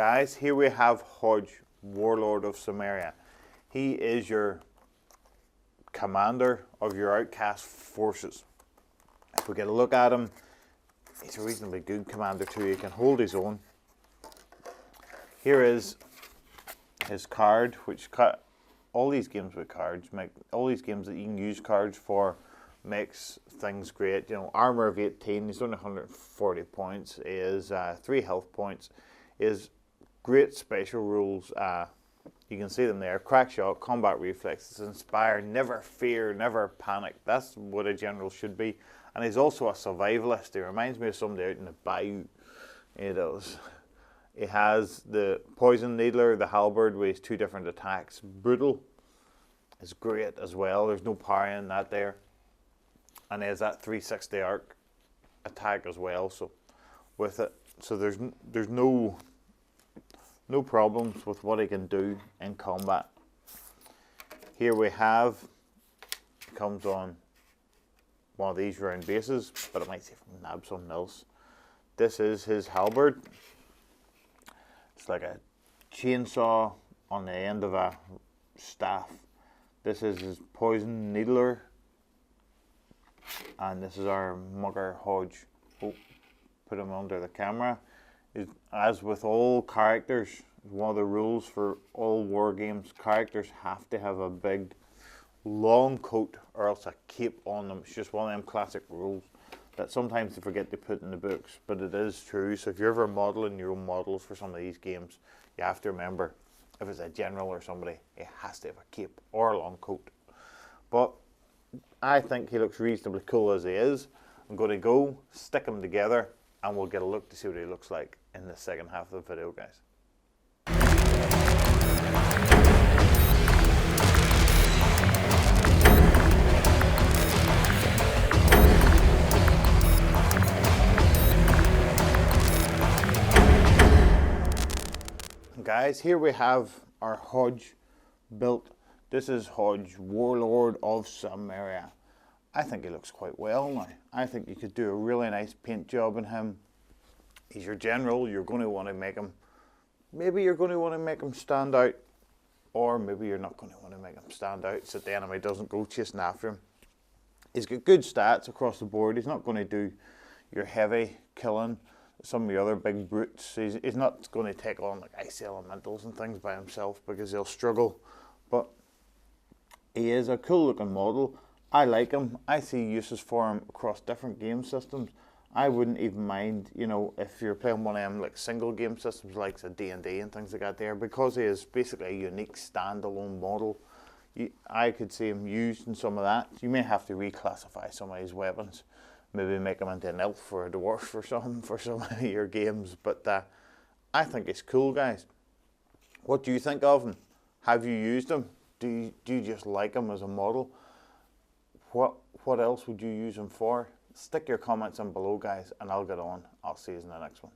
Guys, here we have Hodge, Warlord of Samaria. He is your commander of your Outcast forces. If we get a look at him, he's a reasonably good commander too. He can hold his own. Here is his card, which all these games with cards make all these games that you can use cards for makes things great. You know, armor of 18. He's only 140 points. He is 3 health points. He is great special rules. You can see them there. Crack shot, combat reflexes, inspire, never fear, never panic. That's what a general should be. And he's also a survivalist. He reminds me of somebody out in the bayou. He does. He has the poison needler, the halberd with 2 different attacks. Brutal is great as well. There's no parrying that there. And he has that 360 arc attack as well. So with it, so there's no problems with what he can do in combat. Here we have, he comes on one of these round bases, but it might say nab something else. This is his halberd. It's like a chainsaw on the end of a staff. This is his poison needler. And this is our mugger Hodge. Oh, put him under the camera. As with all characters, one of the rules for all war games, characters have to have a big long coat or else a cape on them. It's just one of them classic rules that sometimes they forget to put in the books, but it is true. So if you're ever modelling your own models for some of these games, you have to remember, if it's a general or somebody, it has to have a cape or a long coat. But I think he looks reasonably cool as he is. I'm going to go stick him together and we'll get a look to see what he looks like in the second half of the video, guys. Guys, here we have our Hodge built. This is Hodge, Warlord of Samaria. I think he looks quite well now. I think you could do a really nice paint job on him. He's your general. You're going to want to make him, maybe you're going to want to make him stand out, or maybe you're not going to want to make him stand out so the enemy doesn't go chasing after him. He's got good stats across the board. He's not going to do your heavy killing, some of the other big brutes. He's not going to take on like ice elementals and things by himself because he'll struggle. But he is a cool looking model. I like him. I see uses for him across different game systems. I wouldn't even mind, you know, if you're playing one of them like single game systems like a D&D and things like that there, because he is basically a unique standalone model. I could see him used in some of that. You may have to reclassify some of his weapons. Maybe make him into an elf or a dwarf for some of your games. But I think it's cool, guys. What do you think of him? Have you used him? Do you just like him as a model? What else would you use him for? Stick your comments in below, guys, and I'll get on. I'll see you in the next one.